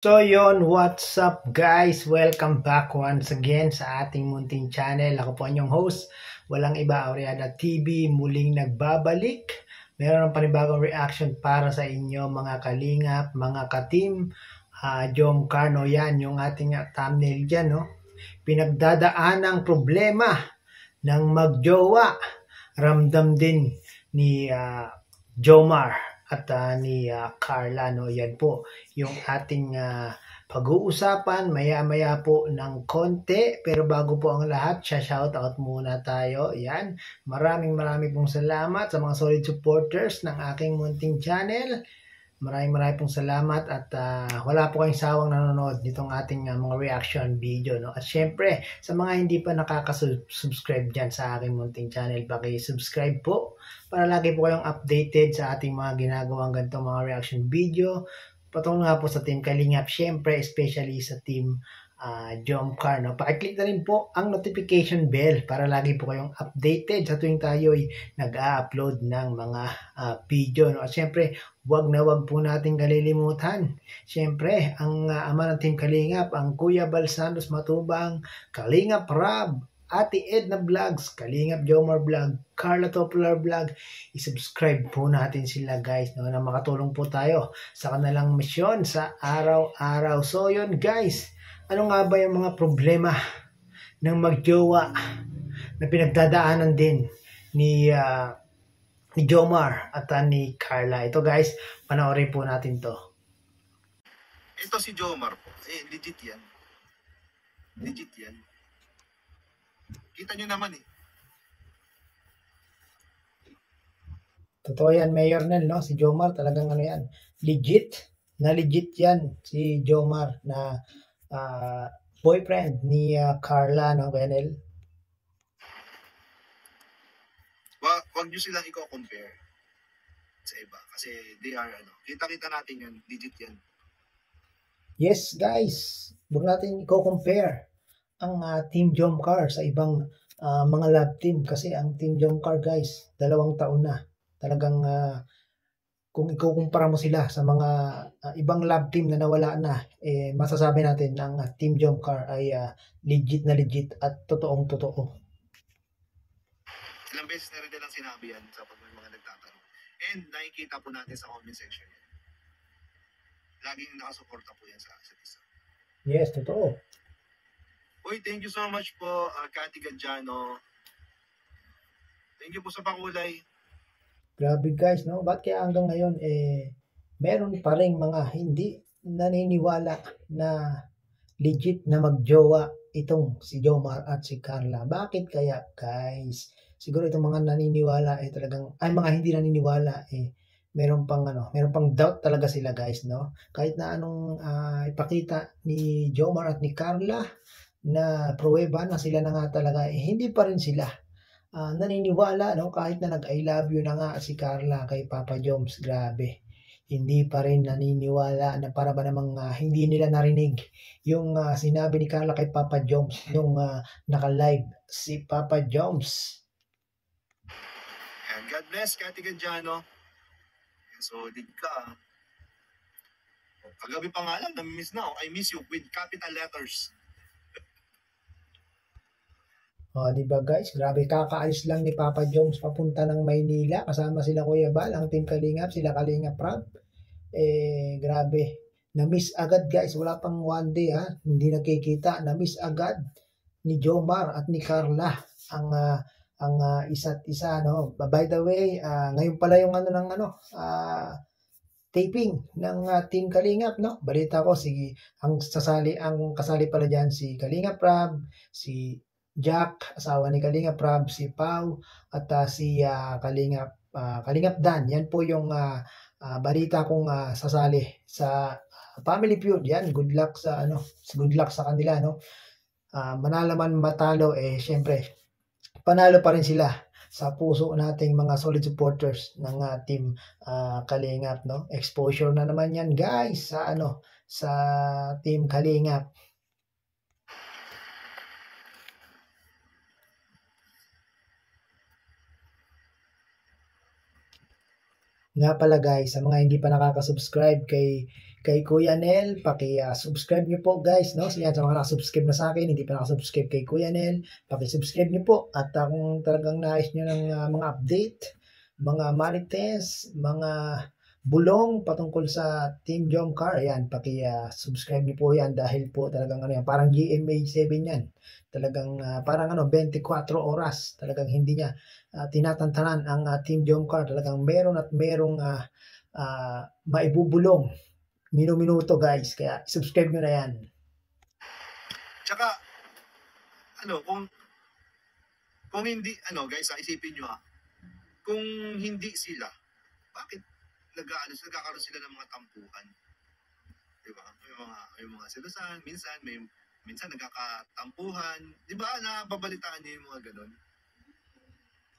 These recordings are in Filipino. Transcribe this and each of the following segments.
So yon, what's up guys? Welcome back once again sa ating munting channel. Ako po ang inyong host, walang iba, Aureana TV, muling nagbabalik. Meron ng panibagong reaction para sa inyo mga kalingap, mga ka-team. Jom Carno yan, yung ating thumbnail dyan, no? Pinagdadaan ng problema ng magjowa. Ramdam din ni Jomar at ni Carla, no? Yan po yung ating pag-uusapan maya-maya po ng konti. Pero bago po ang lahat, shoutout muna tayo. Yan, maraming pong salamat sa mga solid supporters ng aking munting channel. Maraming pong salamat at wala po kayong sawang nanonood nitong ating mga reaction video, no? At syempre, sa mga hindi pa nakaka-subscribe dyan sa aking munting channel, paki-subscribe po para lagi po kayong updated sa ating mga ginagawang ganitong mga reaction video. Patungkol nga po sa Team Kalingap, syempre, especially sa Team Jom Car, no? Paki-click na rin po ang notification bell para lagi po kayong updated sa tuwing tayo ay nag-a-upload ng mga video, no? At syempre, wag po natin kalilimutan. Syempre, ang ama ng Team Kalingap, ang Kuya Balsandos Matubang, Kalingap Rab, Ate Edna Vlogs, Kalingap Jomar Vlog, Carla Topular Vlog, i-subscribe po natin sila guys, no, na makatulong po tayo sa kanilang misyon sa araw-araw. So yun guys, ano nga ba yung mga problema ng magjowa na pinagdadaanan din ni Jomar at ni Carla? Ito guys, panoorin po natin to. Ito si Jomar po. Legit yan. Legit yan. Kita nyo naman eh. Totoo yan, Mayor Nel, no? Si Jomar talagang ano yan. Legit. Na legit yan si Jomar na boyfriend ni Carla ng Venel. Wag nyo silang i-compare sa iba. Kasi they are, kita-kita natin yan. Legit yan. Yes, guys. Huwag natin i-compare ang Team Jomcar sa ibang mga love team. Kasi ang Team Jomcar, guys, 2 taon na. Talagang kung ikukumpara mo sila sa mga ibang love team na nawala na, masasabi natin ang Team Jomcar ay legit na legit at totoong-totoo. Ilang beses na rin nilang sinabi yan sa pag may mga nagtatanong. And nakikita po natin sa comment section yan. Laging nakasuporta po yan sa isa't isa. Yes, totoo. Uy, thank you so much po, Cathy Gadjano. Thank you po sa pakulay. Grabe guys, no? Ba't kaya hanggang ngayon, meron pa rin mga hindi naniniwala na legit na magjowa itong si Jomar at si Carla. Bakit kaya guys? Siguro itong mga naniniwala talagang, ay mga hindi naniniwala meron pang doubt talaga sila guys, no? Kahit na anong ipakita ni Jomar at ni Carla na pruweba na sila na nga talaga, hindi pa rin sila naniniwala, no? Kahit na nag-I love you na nga si Carla kay Papa Joms, grabe. Hindi pa rin naniniwala na para ba namang hindi nila narinig yung sinabi ni Carla kay Papa Joms nung naka-live si Papa Joms. And God bless, Cathy Gadjano. Solid ka. Kagabi pa nga lang, nami-miss na ako. I miss you with capital letters. Di ba guys? Grabe, kakaalis lang ni Papa Jones papunta ng Maynila. Kasama sila Kuya Bal, ang Team Kalingap, sila Kalingap Rab. Grabe. Na-miss agad guys. Wala pang one day ha. Hindi nakikita. Na-miss agad ni Jomar at ni Carla ang isa't isa, no? By the way, ngayon pala yung taping ng Team Kalingap, no? Balita ko ang kasali pala diyan si Kalingap Rab, si Jack, asawa ni Kalingap Rab, si Pau, at si Kalingap Dan. Yan po yung balita kong sasali sa Family Feud. Yan, good luck sa kanila, no? Manalo man matalo, syempre, panalo pa rin sila sa puso nating mga solid supporters ng Team Kalingap, no? Exposure na naman yan, guys, sa Team Kalingap. Nga pala guys, sa mga hindi pa nakaka-subscribe kay Kuya Nel, paki-subscribe niyo po guys, no? So yan, sa mga nakasubscribe na sa akin, hindi pa nakasubscribe kay Kuya Nel, paki-subscribe niyo po. At kung talagang nais niyo ng mga update, mga marites, mga bulong patungkol sa Team Jomcar, ayan, paki-subscribe niyo po yan dahil po talagang ano yan, parang GMA 7 yan. Talagang parang 24 oras, talagang hindi niya tinatantanan ang Team Jomcar. Talagang meron at merong maibubulong minuto guys. Kaya subscribe nyo na yan. Tsaka, kung hindi, guys, isipin nyo kung hindi sila, bakit nagkakaroon sila ng mga tampuhan? Diba? May mga silusan, minsan nagkakatampuhan. Diba, nababalitaan niyo yung mga ganun?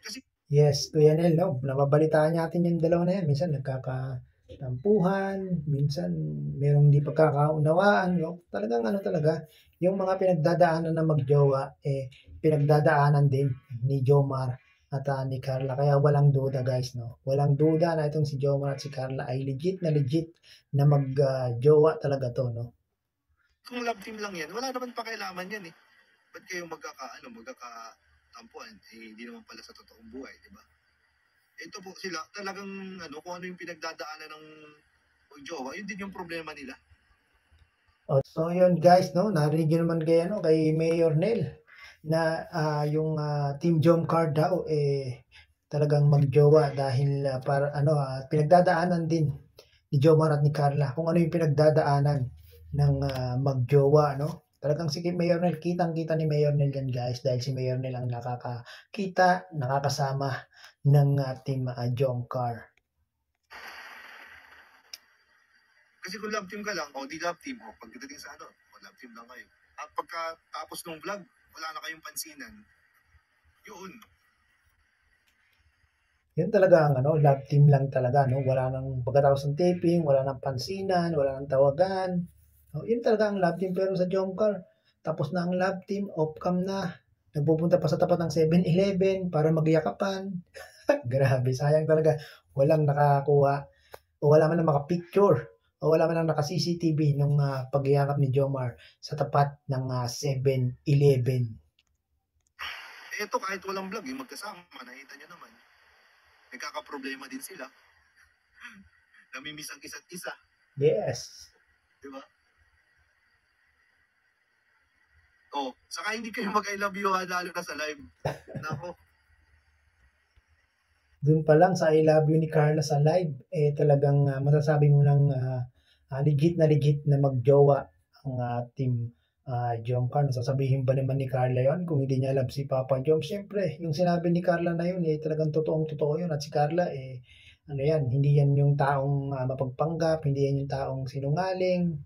Kasi, yes, Kuya Nel, no? Nababalitaan natin yung dalawa na yan. Minsan nagkakatampuhan, minsan merong hindi pagkakaunawaan, no? Talagang talaga, yung mga pinagdadaanan na magjowa, pinagdadaanan din ni Jomar at ni Carla. Kaya walang duda guys, no? Walang duda na itong si Jomar at si Carla ay legit na magjowa talaga to, no? kung love team lang yan, wala naman pakialaman yan eh. Ba't kayo magkakatampuhan? Hindi naman pala sa totoong buhay, di ba? Ito po sila, talagang kung ano yung pinagdadaanan ng magjowa, yun din yung problema nila. So yun guys, no? Narinig nyo naman kay Mayor Nel na yung Team Jomcar daw talagang magjowa dahil para pinagdadaanan din ni Jomar at ni Carla kung ano yung pinagdadaanan ng magjowa, no? Talagang si Mayor Nel, kitang-kita ni Mayor Nel yan guys dahil si Mayor Nel ang nakakasama ng Team Jomcar. Kasi kung love team ka lang, di love team, pagdating sa love team lang kayo. At pagkatapos ng vlog, wala na kayong pansinan. Yun. Yun talaga ang love team lang talaga, no? Wala nang pagkatapos ng taping, wala nang pansinan, wala nang tawagan. No? Yun talaga ang love team. Pero sa Jomcar, tapos na ang love team, off-cam na. Nagpupunta pa sa tapat ng 7-Eleven para magyakapan. Grabe, sayang talaga. Walang nakakuha o wala man lang makapicture o wala man lang naka-CCTV nung pagyakap ni Jomar sa tapat ng 7-Eleven. Ito kahit walang vlog, magkasama, nakita nyo naman. Nagkakaproblema din sila. Namimiss ang isa't isa. Yes. Diba? Saka hindi kayo mag-I love you lalo na sa live. Nako. Doon pa lang sa I love you ni Carla sa live, talagang masasabi mo lang legit na magjowa ang Team Jomcar. Sasabihin ba naman ni Carla yon kung hindi niya love si Papa Jom? Siyempre, yung sinabi ni Carla na yun, talagang totoo yun. At si Carla, hindi yan yung taong mapagpanggap, hindi yan yung taong sinungaling,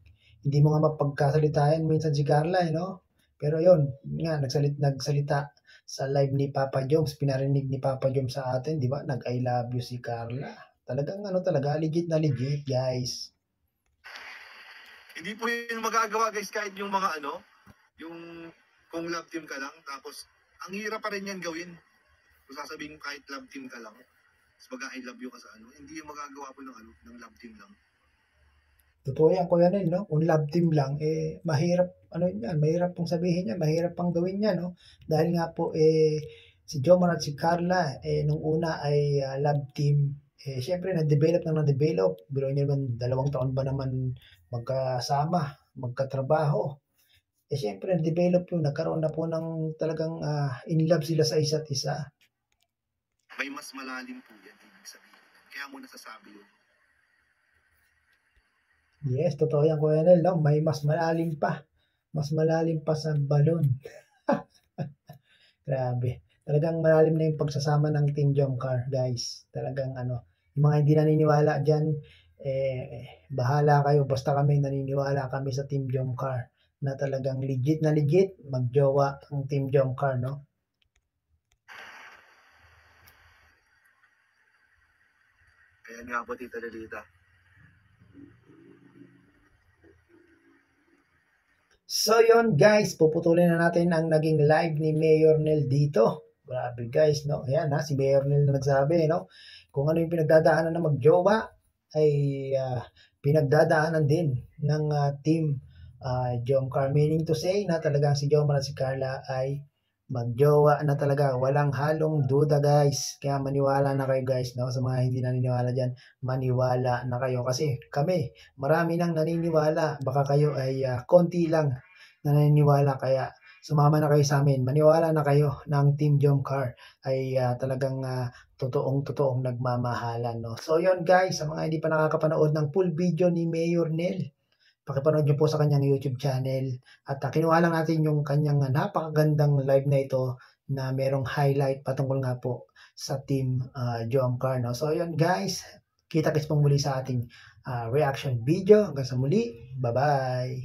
hindi mo nga mapagkasalita yan minsan si Carla, no? Pero yun, nga, nagsalita sa live ni Papa Joms, pinarinig ni Papa Joms sa atin, di ba? Nag-I love you si Carla. Talagang legit na legit, guys. Hindi po yun magagawa, guys, kahit yung mga yung kung love team ka lang, tapos ang hirap pa rin yan gawin. Kung sasabihin kahit love team ka lang, tapos mag-I love you ka sa hindi yung magagawa po ng love team lang. Totoo yan, Kuya Nel, no? Kung love team lang, mahirap, mahirap pong sabihin yan, mahirap pang gawin yan, no? Dahil nga po, si Jomar at si Carla, nung una ay love team, syempre, na-develop. Pero nyo naman, 2 taon ba naman magkasama, magkatrabaho. Syempre, na-develop yun, nagkaroon na po ng talagang in love sila sa isa't isa. May mas malalim po yan, ibig sabihin. Kaya mo nasasabi yun. Yes, totoo yan, Kuya Nel, no? May mas malalim pa. Mas malalim pa sa balon. Grabe. Talagang malalim na yung pagsasama ng Team Jomcar, guys. Talagang yung mga hindi naniniwala dyan, bahala kayo. Basta kami naniniwala kami sa Team Jomcar na talagang legit magjowa ang Team Jomcar, no? Ayan nga po, Tita Lolita. So yun guys, puputulin na natin ang naging live ni Mayor Nel dito. Grabe guys, no? Ayan si Mayor Nel na nagsabi, no? kung ano yung pinagdadaanan ng magjowa ay pinagdadaanan din ng team Jomcar. Meaning to say na talagang si Jomar at si Carla ay magjowa na talaga. Walang halong duda guys. Kaya maniwala na kayo guys. No? Sa mga hindi naniniwala dyan, maniwala na kayo. Kasi kami, marami nang naniniwala. Baka kayo ay konti lang na naniniwala. Kaya sumama na kayo sa amin. Maniwala na kayo ng Team Jomcar ay talagang totoong nagmamahalan. No? So yun guys, sa mga hindi pa nakakapanood ng full video ni Mayor Nel, pakipanood nyo po sa kanyang YouTube channel. At kinuha lang natin yung kanyang napakagandang live na ito na merong highlight patungkol nga po sa Team Jomcar. No? So yun guys, kita-kits pong muli sa ating reaction video. Hanggang sa muli, bye-bye!